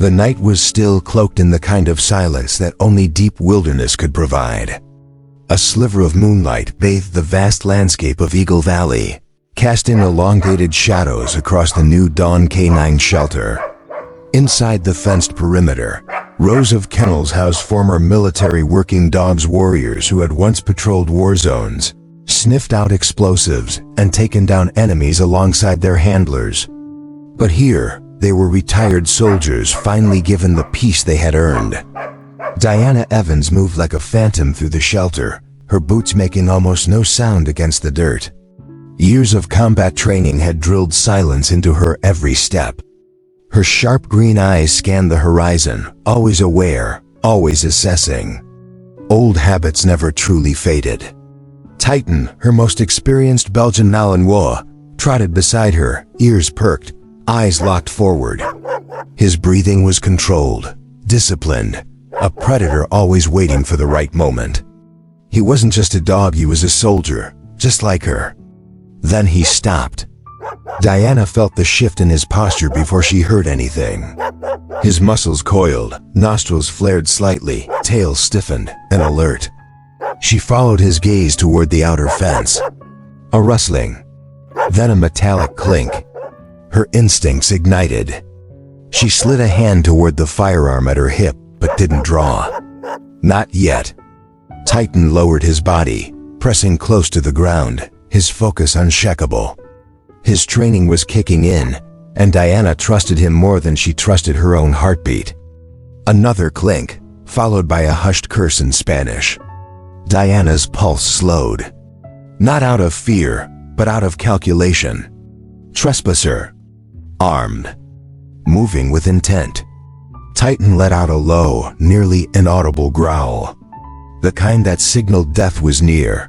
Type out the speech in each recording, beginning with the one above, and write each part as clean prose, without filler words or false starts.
The night was still, cloaked in the kind of silence that only deep wilderness could provide. A sliver of moonlight bathed the vast landscape of Eagle Valley, casting elongated shadows across the new dawn canine shelter. Inside the fenced perimeter, rows of kennels housed former military working dogs, warriors who had once patrolled war zones, sniffed out explosives, and taken down enemies alongside their handlers. But here, they were retired soldiers finally given the peace they had earned. Diana Evans moved like a phantom through the shelter, her boots making almost no sound against the dirt. Years of combat training had drilled silence into her every step. Her sharp green eyes scanned the horizon, always aware, always assessing. Old habits never truly faded. Titan, her most experienced Belgian Malinois, trotted beside her, ears perked, eyes locked forward. His breathing was controlled, disciplined, a predator always waiting for the right moment. He wasn't just a dog, he was a soldier, just like her. Then he stopped. Diana felt the shift in his posture before she heard anything. His muscles coiled, nostrils flared slightly, tail stiffened, and alert. She followed his gaze toward the outer fence. A rustling, then a metallic clink. Her instincts ignited. She slid a hand toward the firearm at her hip, but didn't draw. Not yet. Titan lowered his body, pressing close to the ground, his focus unshakable. His training was kicking in, and Diana trusted him more than she trusted her own heartbeat. Another clink, followed by a hushed curse in Spanish. Diana's pulse slowed. Not out of fear, but out of calculation. Trespasser. Armed. Moving with intent. Titan let out a low, nearly inaudible growl. The kind that signaled death was near.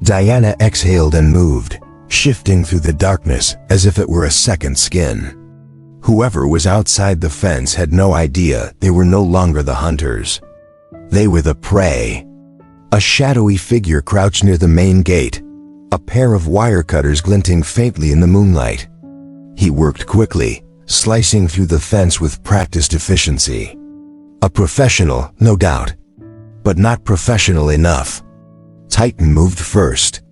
Diana exhaled and moved, shifting through the darkness as if it were a second skin. Whoever was outside the fence had no idea they were no longer the hunters. They were the prey. A shadowy figure crouched near the main gate, a pair of wire cutters glinting faintly in the moonlight. He worked quickly, slicing through the fence with practiced efficiency. A professional, no doubt, but not professional enough. Titan moved first.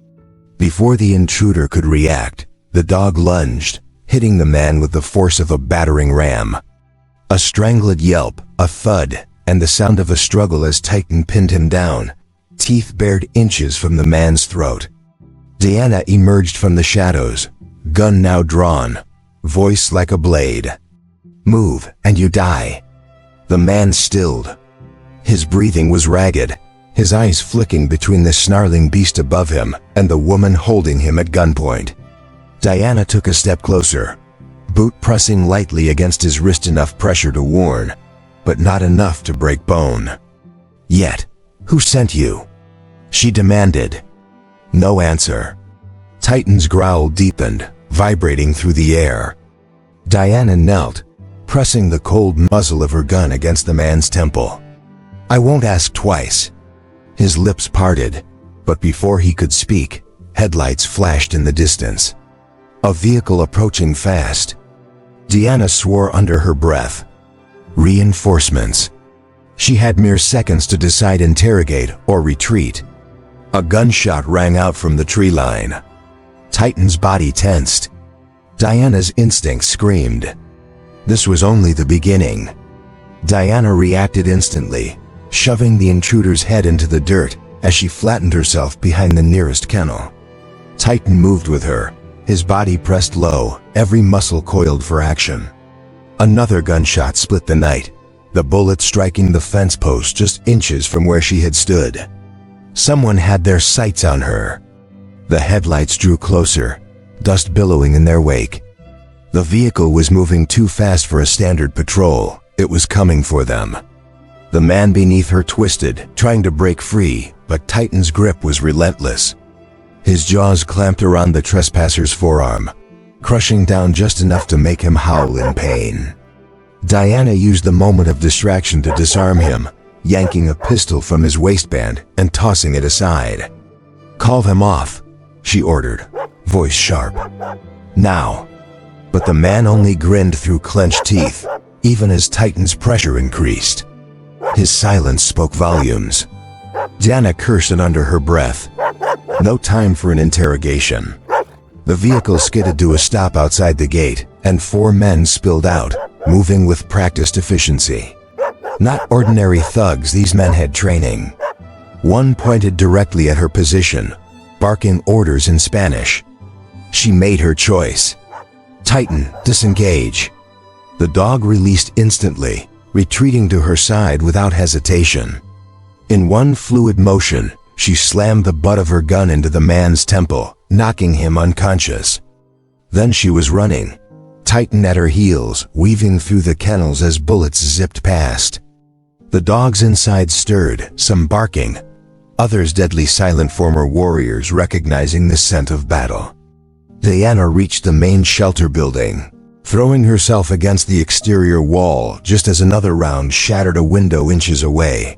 Before the intruder could react, the dog lunged, hitting the man with the force of a battering ram. A strangled yelp, a thud, and the sound of a struggle as Titan pinned him down, teeth bared inches from the man's throat. Diana emerged from the shadows, gun now drawn, voice like a blade. "Move, and you die." The man stilled. His breathing was ragged, his eyes flicking between the snarling beast above him and the woman holding him at gunpoint. Diana took a step closer, boot pressing lightly against his wrist, enough pressure to warn, but not enough to break bone. "Yet, who sent you?" she demanded. No answer. Titan's growl deepened, vibrating through the air. Diana knelt, pressing the cold muzzle of her gun against the man's temple. "I won't ask twice." His lips parted, but before he could speak, headlights flashed in the distance. A vehicle approaching fast. Diana swore under her breath. Reinforcements. She had mere seconds to decide: interrogate or retreat. A gunshot rang out from the tree line. Titan's body tensed. Diana's instinct screamed. This was only the beginning. Diana reacted instantly, shoving the intruder's head into the dirt as she flattened herself behind the nearest kennel. Titan moved with her, his body pressed low, every muscle coiled for action. Another gunshot split the night, the bullet striking the fence post just inches from where she had stood. Someone had their sights on her. The headlights drew closer, dust billowing in their wake. The vehicle was moving too fast for a standard patrol. It was coming for them. The man beneath her twisted, trying to break free, but Titan's grip was relentless. His jaws clamped around the trespasser's forearm, crushing down just enough to make him howl in pain. Diana used the moment of distraction to disarm him, yanking a pistol from his waistband and tossing it aside. "Call them off," she ordered, voice sharp. "Now." But the man only grinned through clenched teeth, even as Titan's pressure increased. His silence spoke volumes. Diana cursed under her breath. No time for an interrogation. The vehicle skidded to a stop outside the gate, and 4 men spilled out, moving with practiced efficiency. Not ordinary thugs, these men had training. One pointed directly at her position, barking orders in Spanish. She made her choice. Titan, disengage. The dog released instantly, retreating to her side without hesitation. In one fluid motion, she slammed the butt of her gun into the man's temple, knocking him unconscious. Then she was running, Titan at her heels, weaving through the kennels as bullets zipped past. The dogs inside stirred, some barking, others deadly silent, former warriors recognizing the scent of battle. Diana reached the main shelter building, throwing herself against the exterior wall just as another round shattered a window inches away.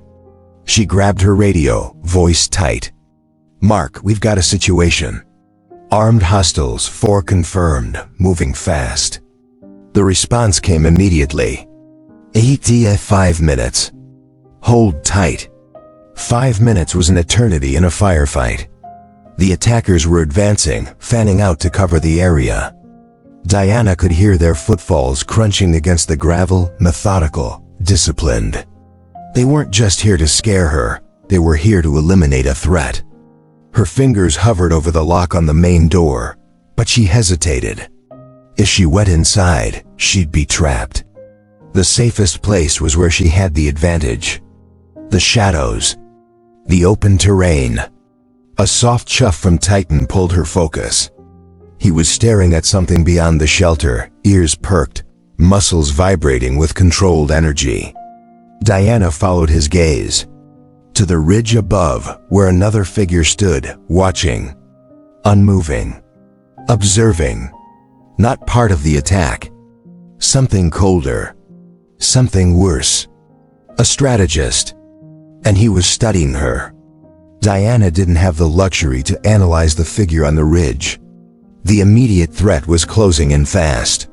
She grabbed her radio, voice tight. "Mark, we've got a situation. Armed hostiles, 4 confirmed, moving fast." The response came immediately. "ETA 5 minutes. Hold tight." 5 minutes was an eternity in a firefight. The attackers were advancing, fanning out to cover the area. Diana could hear their footfalls crunching against the gravel, methodical, disciplined. They weren't just here to scare her, they were here to eliminate a threat. Her fingers hovered over the lock on the main door, but she hesitated. If she went inside, she'd be trapped. The safest place was where she had the advantage. The shadows. The open terrain. A soft chuff from Titan pulled her focus. He was staring at something beyond the shelter, ears perked, muscles vibrating with controlled energy. Diana followed his gaze. To the ridge above, where another figure stood, watching. Unmoving. Observing. Not part of the attack. Something colder. Something worse. A strategist. And he was studying her. Diana didn't have the luxury to analyze the figure on the ridge. The immediate threat was closing in fast.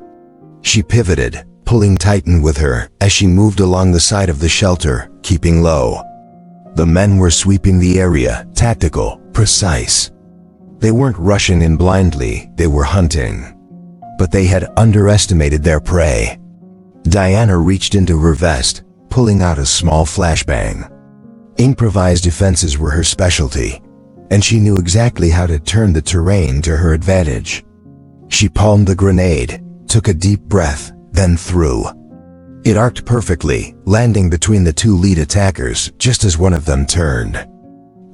She pivoted, pulling Titan with her as she moved along the side of the shelter, keeping low. The men were sweeping the area, tactical, precise. They weren't rushing in blindly, they were hunting. But they had underestimated their prey. Diana reached into her vest, pulling out a small flashbang. Improvised defenses were her specialty, and she knew exactly how to turn the terrain to her advantage. She palmed the grenade, took a deep breath, then threw. It arced perfectly, landing between the 2 lead attackers just as one of them turned.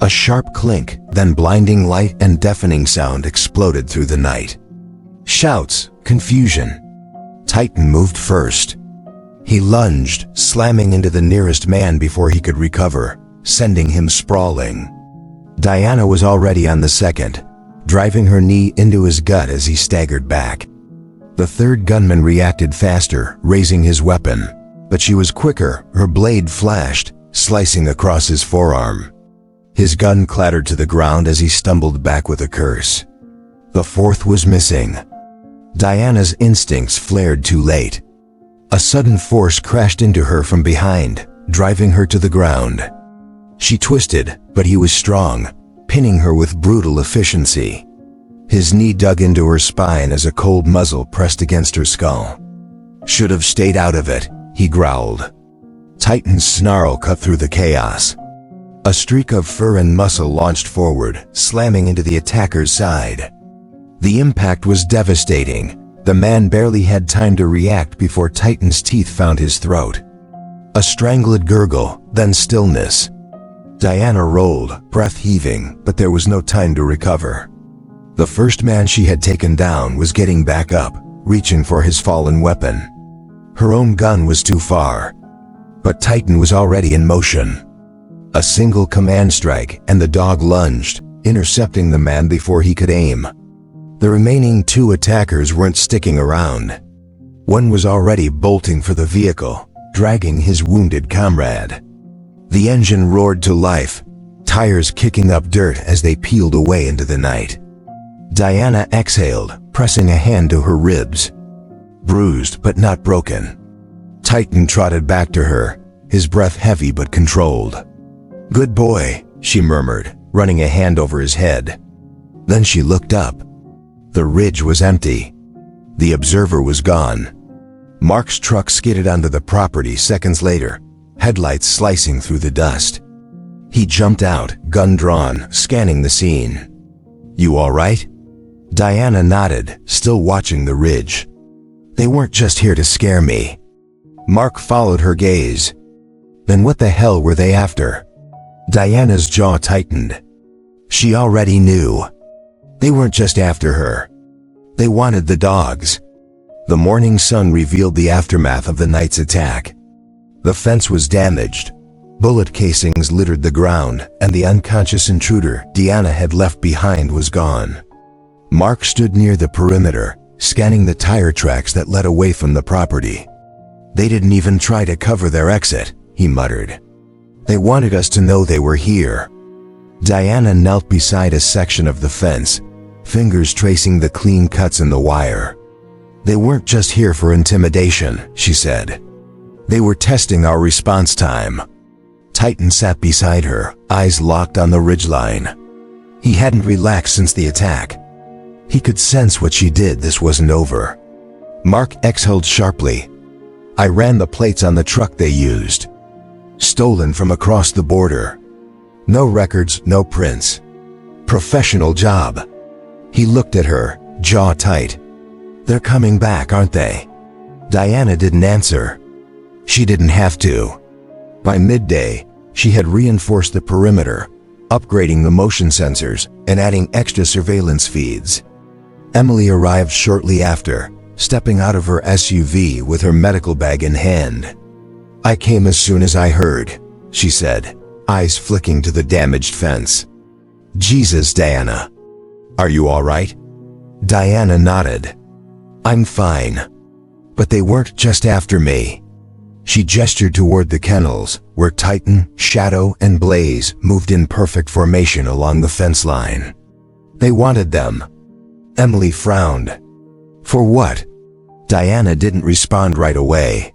A sharp clink, then blinding light and deafening sound exploded through the night. Shouts, confusion. Titan moved first. He lunged, slamming into the nearest man before he could recover, sending him sprawling. Diana was already on the second, driving her knee into his gut as he staggered back. The third gunman reacted faster, raising his weapon, but she was quicker. Her blade flashed, slicing across his forearm. His gun clattered to the ground as he stumbled back with a curse. The fourth was missing. Diana's instincts flared too late. A sudden force crashed into her from behind, driving her to the ground. She twisted, but he was strong, pinning her with brutal efficiency. His knee dug into her spine as a cold muzzle pressed against her skull. "Should have stayed out of it," he growled. Titan's snarl cut through the chaos. A streak of fur and muscle launched forward, slamming into the attacker's side. The impact was devastating. The man barely had time to react before Titan's teeth found his throat. A strangled gurgle, then stillness. Diana rolled, breath heaving, but there was no time to recover. The first man she had taken down was getting back up, reaching for his fallen weapon. Her own gun was too far. But Titan was already in motion. A single command strike, and the dog lunged, intercepting the man before he could aim. The remaining 2 attackers weren't sticking around. One was already bolting for the vehicle, dragging his wounded comrade. The engine roared to life, tires kicking up dirt as they peeled away into the night. Diana exhaled, pressing a hand to her ribs. Bruised but not broken. Titan trotted back to her, his breath heavy but controlled. "Good boy," she murmured, running a hand over his head. Then she looked up. The ridge was empty. The observer was gone. Mark's truck skidded onto the property seconds later, headlights slicing through the dust. He jumped out, gun drawn, scanning the scene. "You all right?" Diana nodded, still watching the ridge. "They weren't just here to scare me." Mark followed her gaze. Then what the hell were they after? Diana's jaw tightened. She already knew. They weren't just after her. They wanted the dogs. The morning sun revealed the aftermath of the night's attack. The fence was damaged. Bullet casings littered the ground, and the unconscious intruder Diana had left behind was gone. Mark stood near the perimeter, scanning the tire tracks that led away from the property. "They didn't even try to cover their exit," he muttered. "They wanted us to know they were here." Diana knelt beside a section of the fence, fingers tracing the clean cuts in the wire. "They weren't just here for intimidation," she said. "They were testing our response time." Titan sat beside her, eyes locked on the ridgeline. He hadn't relaxed since the attack. He could sense what she did. This wasn't over. Mark exhaled sharply. "I ran the plates on the truck they used. Stolen from across the border. No records, no prints. Professional job." He looked at her, jaw tight. "They're coming back, aren't they?" Diana didn't answer. She didn't have to. By midday, she had reinforced the perimeter, upgrading the motion sensors and adding extra surveillance feeds. Emily arrived shortly after, stepping out of her SUV with her medical bag in hand. "I came as soon as I heard," she said, eyes flicking to the damaged fence. "Jesus, Diana. Are you all right?" Diana nodded. "I'm fine. But they weren't just after me." She gestured toward the kennels, where Titan, Shadow, and Blaze moved in perfect formation along the fence line. "They wanted them." Emily frowned. "For what?" Diana didn't respond right away.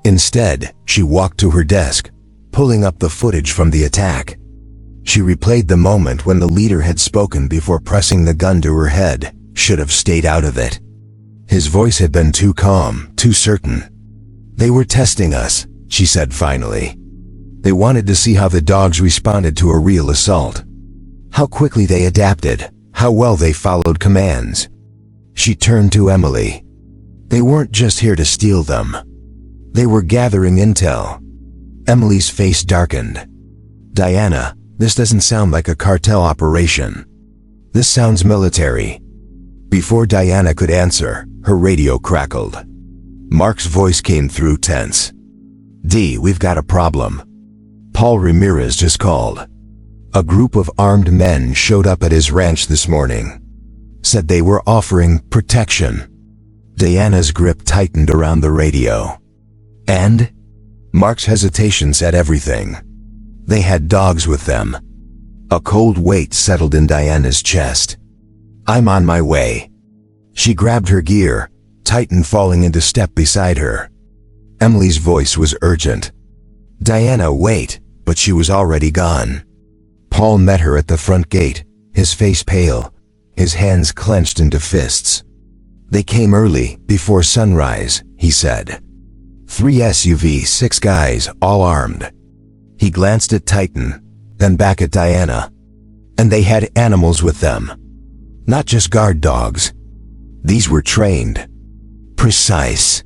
Instead, she walked to her desk, pulling up the footage from the attack. She replayed the moment when the leader had spoken before pressing the gun to her head. Should have stayed out of it. His voice had been too calm, too certain. "They were testing us," she said finally. "They wanted to see how the dogs responded to a real assault. How quickly they adapted, how well they followed commands." She turned to Emily. "They weren't just here to steal them. They were gathering intel." Emily's face darkened. "Diana, this doesn't sound like a cartel operation. This sounds military." Before Diana could answer, her radio crackled. Mark's voice came through tense. "D, we've got a problem. Paul Ramirez just called. A group of armed men showed up at his ranch this morning. Said they were offering protection." Diana's grip tightened around the radio. "And?" Mark's hesitation said everything. "They had dogs with them." A cold weight settled in Diana's chest. "I'm on my way." She grabbed her gear, Titan falling into step beside her. Emily's voice was urgent. "Diana, wait," but she was already gone. Paul met her at the front gate, his face pale, his hands clenched into fists. "They came early, before sunrise," he said. 3 SUVs, 6 guys, all armed." He glanced at Titan, then back at Diana. "And they had animals with them. Not just guard dogs. These were trained. Precise.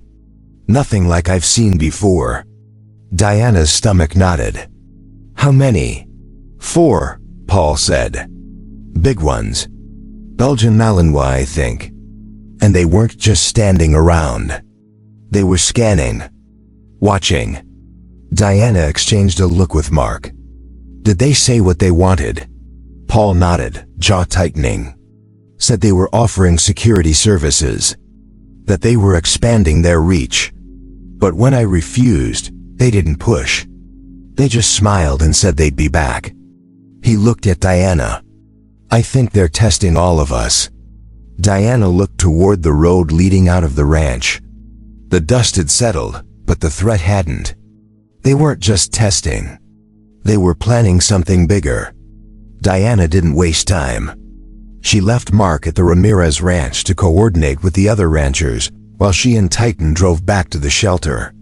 Nothing like I've seen before." Diana's stomach nodded. "How many?" 4, Paul said. "Big ones. Belgian Malinois, I think. And they weren't just standing around. They were scanning. Watching." Diana exchanged a look with Mark. "Did they say what they wanted?" Paul nodded, jaw tightening. "Said they were offering security services. That they were expanding their reach. But when I refused, they didn't push. They just smiled and said they'd be back." He looked at Diana. "I think they're testing all of us." Diana looked toward the road leading out of the ranch. The dust had settled, But the threat hadn't. They weren't just testing. They were planning something bigger. Diana didn't waste time. She left Mark at the Ramirez ranch to coordinate with the other ranchers, while she and Titan drove back to the shelter.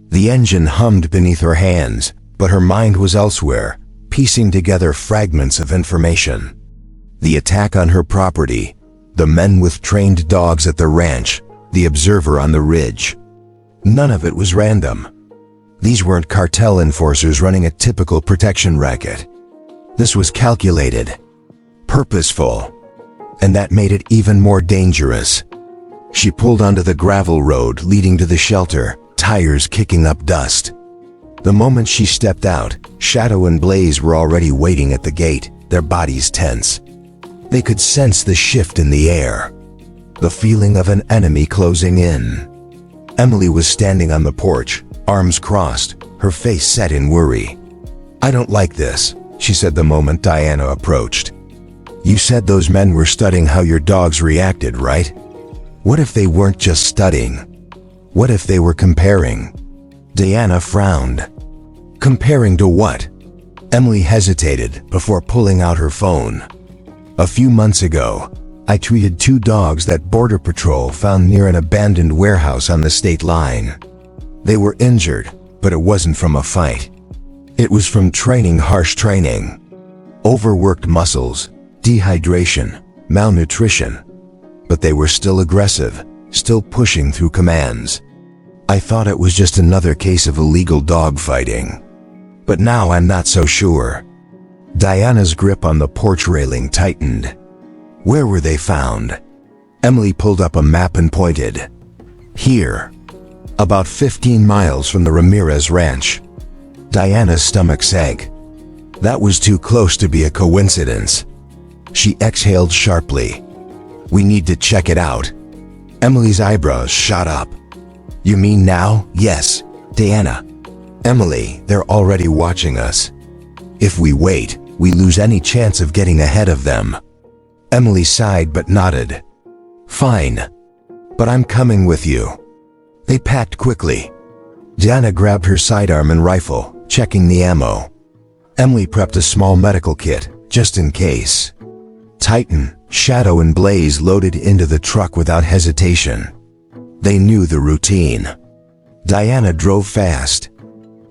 The engine hummed beneath her hands, but her mind was elsewhere, piecing together fragments of information. The attack on her property, the men with trained dogs at the ranch, the observer on the ridge. None of it was random. These weren't cartel enforcers running a typical protection racket. This was calculated, purposeful, and that made it even more dangerous. She pulled onto the gravel road leading to the shelter, tires kicking up dust. The moment she stepped out, Shadow and Blaze were already waiting at the gate, their bodies tense. They could sense the shift in the air, the feeling of an enemy closing in. Emily was standing on the porch, arms crossed, her face set in worry. "I don't like this," she said the moment Diana approached. "You said those men were studying how your dogs reacted, right? What if they weren't just studying? What if they were comparing?" Diana frowned. Comparing to what? Emily hesitated before pulling out her phone. "A few months ago, I treated 2 dogs that Border Patrol found near an abandoned warehouse on the state line. They were injured, but it wasn't from a fight. It was from harsh training. Overworked muscles, dehydration, malnutrition. But they were still aggressive, still pushing through commands. I thought it was just another case of illegal dog fighting. But now I'm not so sure." Diana's grip on the porch railing tightened. Where were they found? Emily pulled up a map and pointed. "Here. About 15 miles from the Ramirez ranch." Diana's stomach sank. That was too close to be a coincidence. She exhaled sharply. "We need to check it out." Emily's eyebrows shot up. "You mean now?" "Yes, Diana." "Emily, they're already watching us. If we wait, we lose any chance of getting ahead of them." Emily sighed but nodded. "Fine. But I'm coming with you." They packed quickly. Diana grabbed her sidearm and rifle, checking the ammo. Emily prepped a small medical kit, just in case. Titan, Shadow, and Blaze loaded into the truck without hesitation. They knew the routine. Diana drove fast.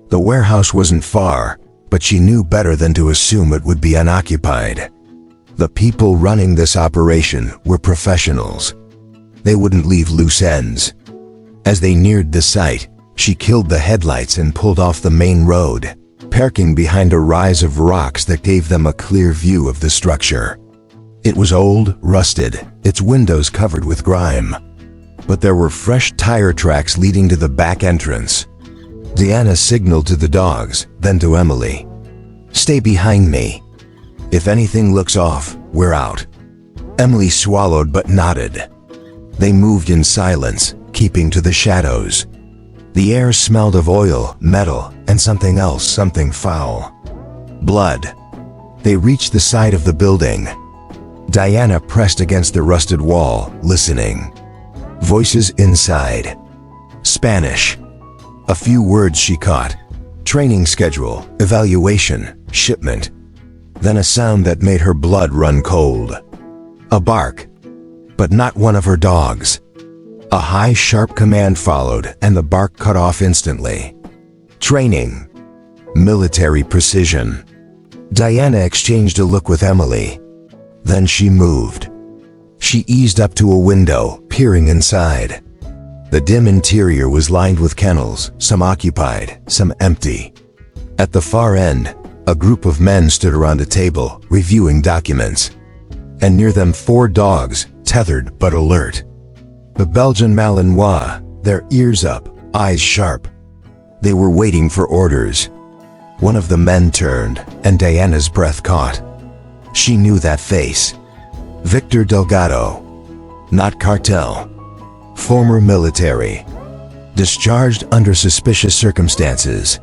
The warehouse wasn't far, but she knew better than to assume it would be unoccupied. The people running this operation were professionals. They wouldn't leave loose ends. As they neared the site, she killed the headlights and pulled off the main road, parking behind a rise of rocks that gave them a clear view of the structure. It was old, rusted, its windows covered with grime. But there were fresh tire tracks leading to the back entrance. Diana signaled to the dogs, then to Emily. "Stay behind me. If anything looks off, we're out." Emily swallowed but nodded. They moved in silence, keeping to the shadows. The air smelled of oil, metal, and something else, something foul. Blood. They reached the side of the building. Diana pressed against the rusted wall, listening. Voices inside. Spanish. A few words she caught. Training schedule, evaluation, shipment. Then a sound that made her blood run cold. A bark. But not one of her dogs. A high, sharp command followed, and the bark cut off instantly. Training. Military precision. Diana exchanged a look with Emily. Then she moved. She eased up to a window, peering inside. The dim interior was lined with kennels, some occupied, some empty. At the far end, a group of men stood around a table, reviewing documents. And near them 4 dogs, tethered but alert. The Belgian Malinois, their ears up, eyes sharp. They were waiting for orders. One of the men turned, and Diana's breath caught. She knew that face. Victor Delgado. Not Cartel. Former military. Discharged under suspicious circumstances.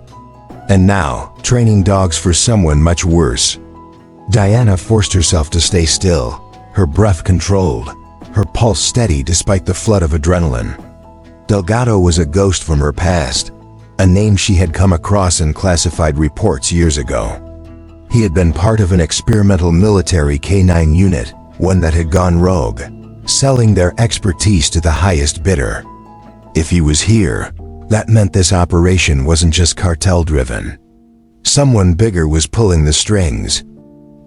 And now, training dogs for someone much worse. Diana forced herself to stay still, her breath controlled, her pulse steady despite the flood of adrenaline. Delgado was a ghost from her past, a name she had come across in classified reports years ago. He had been part of an experimental military canine unit, one that had gone rogue, selling their expertise to the highest bidder. If he was here, that meant this operation wasn't just cartel-driven. Someone bigger was pulling the strings.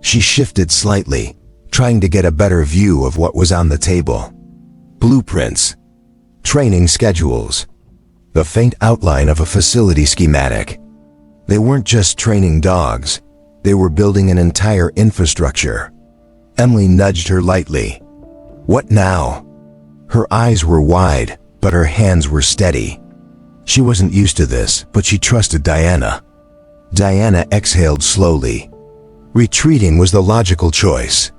She shifted slightly, trying to get a better view of what was on the table. Blueprints, training schedules, the faint outline of a facility schematic. They weren't just training dogs, they were building an entire infrastructure. Emily nudged her lightly. What now? Her eyes were wide, but her hands were steady. She wasn't used to this, but she trusted Diana. Diana exhaled slowly. Retreating was the logical choice.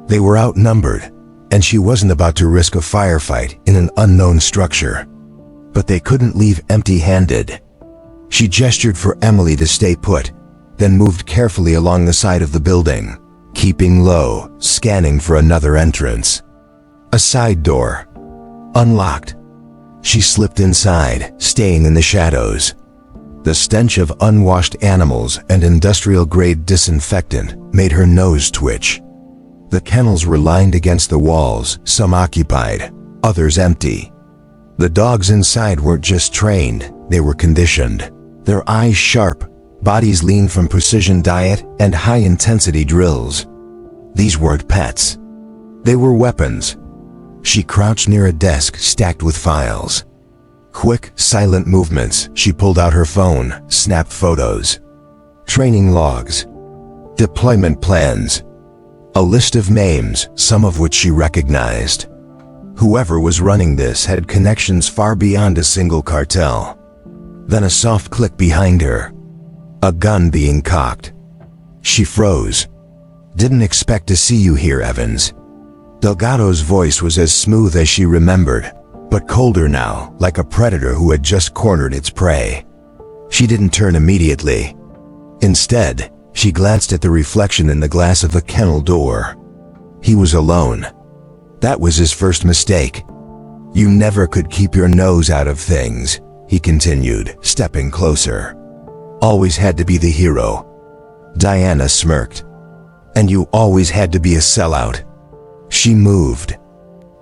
They were outnumbered, and she wasn't about to risk a firefight in an unknown structure. But they couldn't leave empty-handed. She gestured for Emily to stay put, then moved carefully along the side of the building, keeping low, scanning for another entrance. A side door. Unlocked. She slipped inside, staying in the shadows. The stench of unwashed animals and industrial-grade disinfectant made her nose twitch. The kennels were lined against the walls, some occupied, others empty. The dogs inside weren't just trained, they were conditioned. Their eyes sharp, bodies lean from precision diet and high-intensity drills. These weren't pets. They were weapons. She crouched near a desk stacked with files. Quick, silent movements, she pulled out her phone, snapped photos. Training logs. Deployment plans. A list of names, some of which she recognized. Whoever was running this had connections far beyond a single cartel. Then a soft click behind her. A gun being cocked. She froze. Didn't expect to see you here, Evans. Delgado's voice was as smooth as she remembered, but colder now, like a predator who had just cornered its prey. She didn't turn immediately. Instead, she glanced at the reflection in the glass of the kennel door. He was alone. That was his first mistake. You never could keep your nose out of things, he continued, stepping closer. Always had to be the hero. Diana smirked. And you always had to be a sellout. She moved.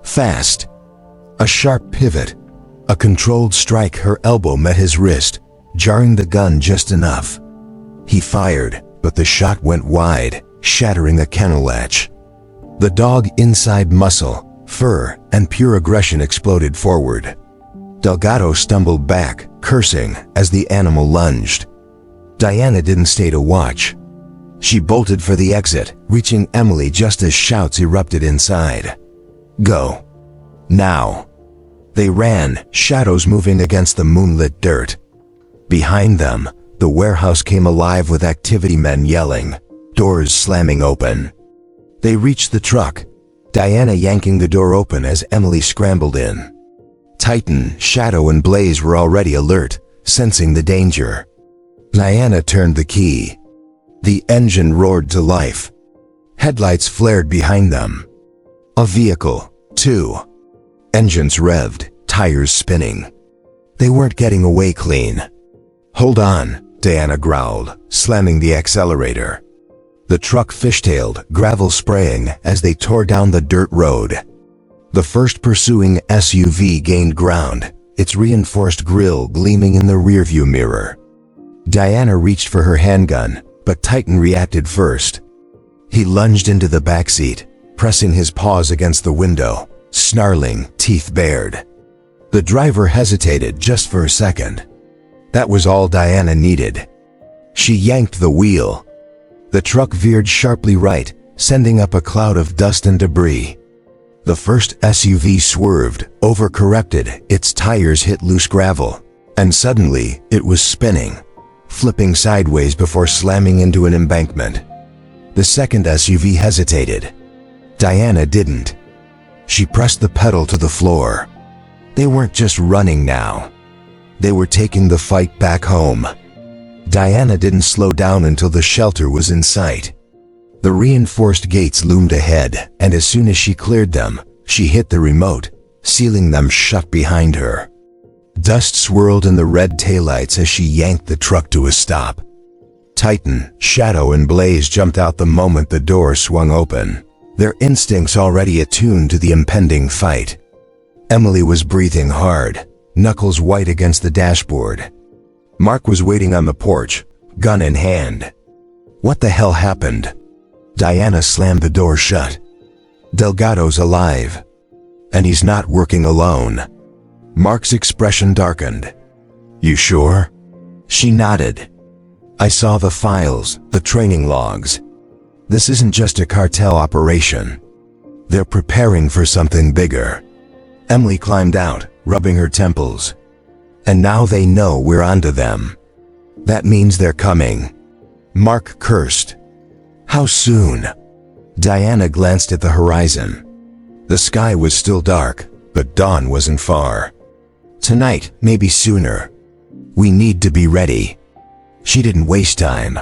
Fast. A sharp pivot. A controlled strike. Her elbow met his wrist, jarring the gun just enough. He fired, but the shot went wide, shattering the kennel latch. The dog inside muscle, fur, and pure aggression exploded forward. Delgado stumbled back, cursing, as the animal lunged. Diana didn't stay to watch. She bolted for the exit, reaching Emily just as shouts erupted inside. Go. Now. They ran, shadows moving against the moonlit dirt. Behind them, the warehouse came alive with activity men yelling, doors slamming open. They reached the truck, Diana yanking the door open as Emily scrambled in. Titan, Shadow, and Blaze were already alert, sensing the danger. Diana turned the key. The engine roared to life. Headlights flared behind them. A vehicle, too. Engines revved, tires spinning. They weren't getting away clean. Hold on, Diana growled, slamming the accelerator. The truck fishtailed, gravel spraying as they tore down the dirt road. The first pursuing SUV gained ground, its reinforced grille gleaming in the rearview mirror. Diana reached for her handgun, but Titan reacted first. He lunged into the backseat, pressing his paws against the window, snarling, teeth bared. The driver hesitated just for a second. That was all Diana needed. She yanked the wheel. The truck veered sharply right, sending up a cloud of dust and debris. The first SUV swerved, overcorrected, its tires hit loose gravel, and suddenly it was spinning, flipping sideways before slamming into an embankment. The second SUV hesitated. Diana didn't. She pressed the pedal to the floor. They weren't just running now. They were taking the fight back home. Diana didn't slow down until the shelter was in sight. The reinforced gates loomed ahead, and as soon as she cleared them, she hit the remote, sealing them shut behind her. Dust swirled in the red taillights as she yanked the truck to a stop. Titan, Shadow, and Blaze jumped out the moment the door swung open, their instincts already attuned to the impending fight. Emily was breathing hard, knuckles white against the dashboard. Mark was waiting on the porch, gun in hand. What the hell happened? Diana slammed the door shut. Delgado's alive. And he's not working alone. Mark's expression darkened. You sure? She nodded. I saw the files, the training logs. This isn't just a cartel operation. They're preparing for something bigger. Emily climbed out, rubbing her temples. And now they know we're onto them. That means they're coming. Mark cursed. How soon? Diana glanced at the horizon. The sky was still dark, but dawn wasn't far. Tonight, maybe sooner. We need to be ready. She didn't waste time.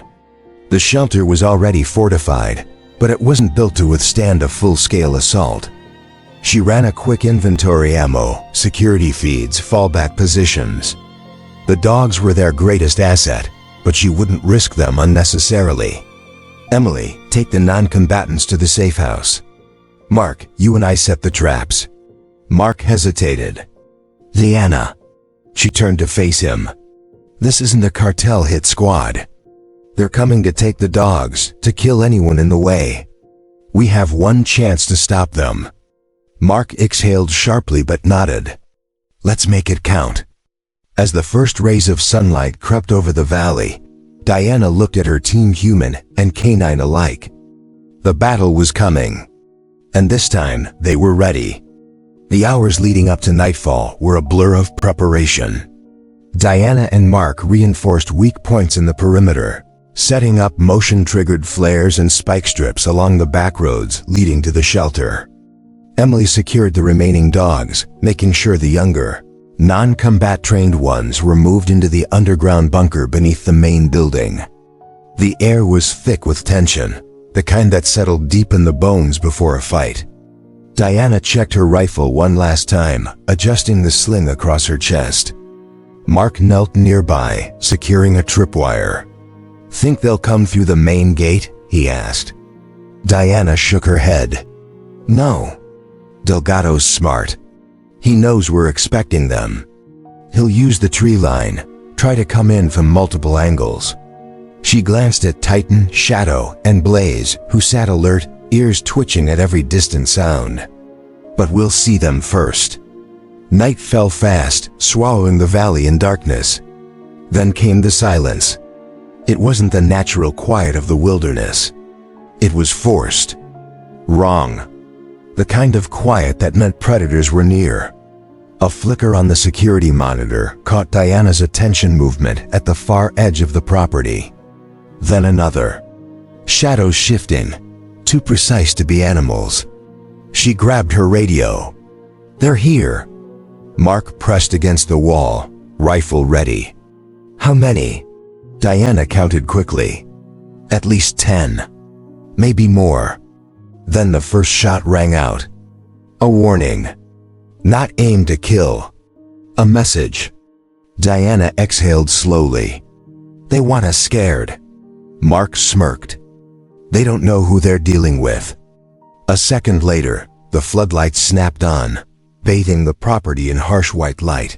The shelter was already fortified, but it wasn't built to withstand a full-scale assault. She ran a quick inventory: ammo, security feeds, fallback positions. The dogs were their greatest asset, but she wouldn't risk them unnecessarily. Emily, take the non-combatants to the safe house. Mark, you and I set the traps. Mark hesitated. Diana. She turned to face him. This isn't a cartel hit squad. They're coming to take the dogs, to kill anyone in the way. We have one chance to stop them. Mark exhaled sharply but nodded. Let's make it count. As the first rays of sunlight crept over the valley, Diana looked at her team, human and canine alike. The battle was coming. And this time, they were ready. The hours leading up to nightfall were a blur of preparation. Diana and Mark reinforced weak points in the perimeter, setting up motion-triggered flares and spike strips along the back roads leading to the shelter. Emily secured the remaining dogs, making sure the younger, non-combat trained ones were moved into the underground bunker beneath the main building. The air was thick with tension, the kind that settled deep in the bones before a fight. Diana checked her rifle one last time, adjusting the sling across her chest. Mark knelt nearby, securing a tripwire. Think they'll come through the main gate? He asked. Diana shook her head. No. Delgado's smart. He knows we're expecting them. He'll use the tree line, try to come in from multiple angles. She glanced at Titan, Shadow, and Blaze, who sat alert, ears twitching at every distant sound. But we'll see them first. Night fell fast, swallowing the valley in darkness. Then came the silence. It wasn't the natural quiet of the wilderness. It was forced. Wrong. The kind of quiet that meant predators were near. A flicker on the security monitor caught Diana's attention movement at the far edge of the property. Then another. Shadows shifting, too precise to be animals. She grabbed her radio. They're here. Mark pressed against the wall, rifle ready. How many? Diana counted quickly. At least 10. Maybe more. Then the first shot rang out. A warning. Not aimed to kill. A message. Diana exhaled slowly. They want us scared. Mark smirked. They don't know who they're dealing with. A second later, the floodlights snapped on, bathing the property in harsh white light.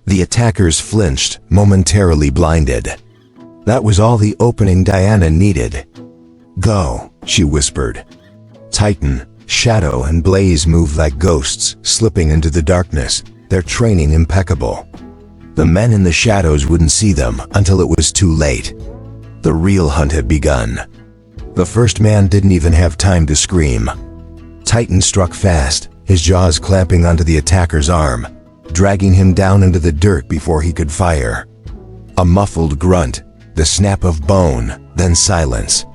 The attackers flinched, momentarily blinded. That was all the opening Diana needed. Go, she whispered. Titan, Shadow, and Blaze moved like ghosts, slipping into the darkness, their training impeccable. The men in the shadows wouldn't see them until it was too late. The real hunt had begun. The first man didn't even have time to scream. Titan struck fast, his jaws clamping onto the attacker's arm, dragging him down into the dirt before he could fire. A muffled grunt, the snap of bone, then silence.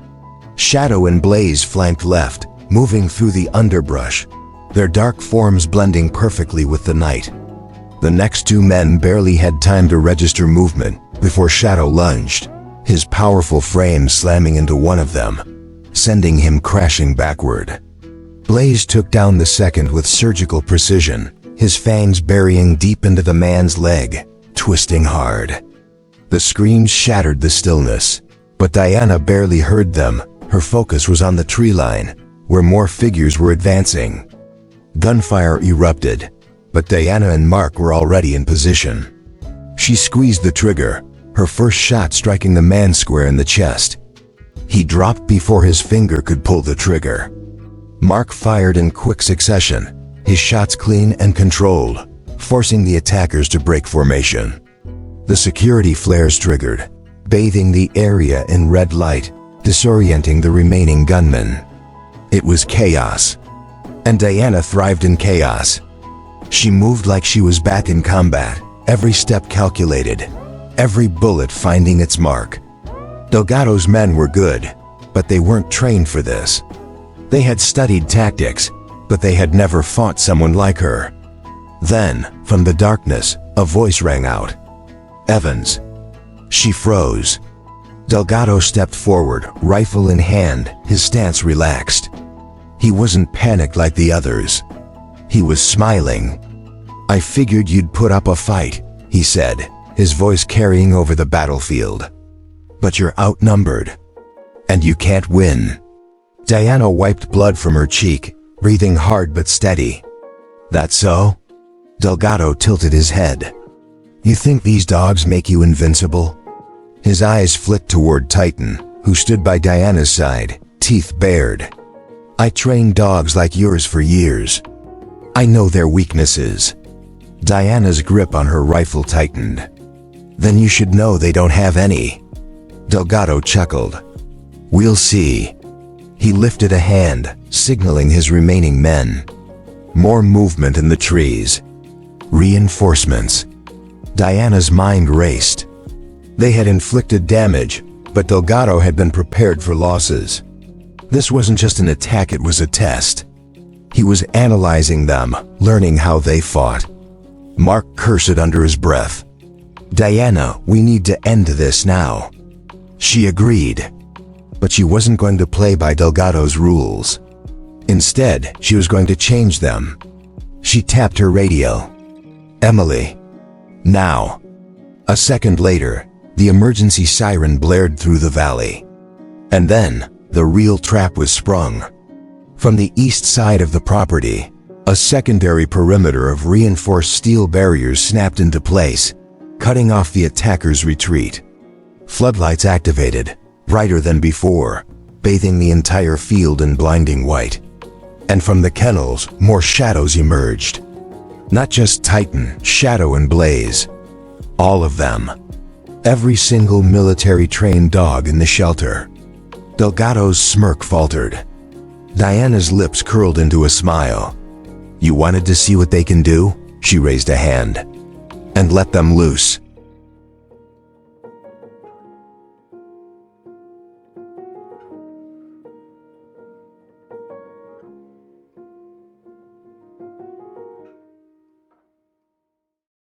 Shadow and Blaze flanked left, moving through the underbrush, their dark forms blending perfectly with the night. The next two men barely had time to register movement before Shadow lunged, his powerful frame slamming into one of them, sending him crashing backward. Blaze took down the second with surgical precision, his fangs burying deep into the man's leg, twisting hard. The screams shattered the stillness, but Diana barely heard them. Her focus was on the tree line, where more figures were advancing. Gunfire erupted, but Diana and Mark were already in position. She squeezed the trigger, her first shot striking the man square in the chest. He dropped before his finger could pull the trigger. Mark fired in quick succession, his shots clean and controlled, forcing the attackers to break formation. The security flares triggered, bathing the area in red light, disorienting the remaining gunmen. It was chaos, and Diana thrived in chaos. She moved like she was back in combat, every step calculated, every bullet finding its mark. Delgado's men were good, but they weren't trained for this. They had studied tactics, but they had never fought someone like her. Then, from the darkness, a voice rang out. "Evans." She froze. Delgado stepped forward, rifle in hand, his stance relaxed. He wasn't panicked like the others. He was smiling. "I figured you'd put up a fight," he said, his voice carrying over the battlefield. "But you're outnumbered. And you can't win." Diana wiped blood from her cheek, breathing hard but steady. "That so?" Delgado tilted his head. "You think these dogs make you invincible?" His eyes flicked toward Titan, who stood by Diana's side, teeth bared. "I trained dogs like yours for years. I know their weaknesses." Diana's grip on her rifle tightened. "Then you should know they don't have any." Delgado chuckled. "We'll see." He lifted a hand, signaling his remaining men. More movement in the trees. Reinforcements. Diana's mind raced. They had inflicted damage, but Delgado had been prepared for losses. This wasn't just an attack, it was a test. He was analyzing them, learning how they fought. Mark cursed under his breath. "Diana, we need to end this now." She agreed. But she wasn't going to play by Delgado's rules. Instead, she was going to change them. She tapped her radio. "Emily." "Now." A second later, the emergency siren blared through the valley. And then, the real trap was sprung. From the east side of the property, a secondary perimeter of reinforced steel barriers snapped into place, cutting off the attackers' retreat. Floodlights activated, brighter than before, bathing the entire field in blinding white. And from the kennels, more shadows emerged. Not just Titan, Shadow, and Blaze. All of them. Every single military-trained dog in the shelter. Delgado's smirk faltered. Diana's lips curled into a smile. "You wanted to see what they can do?" She raised a hand. "And let them loose."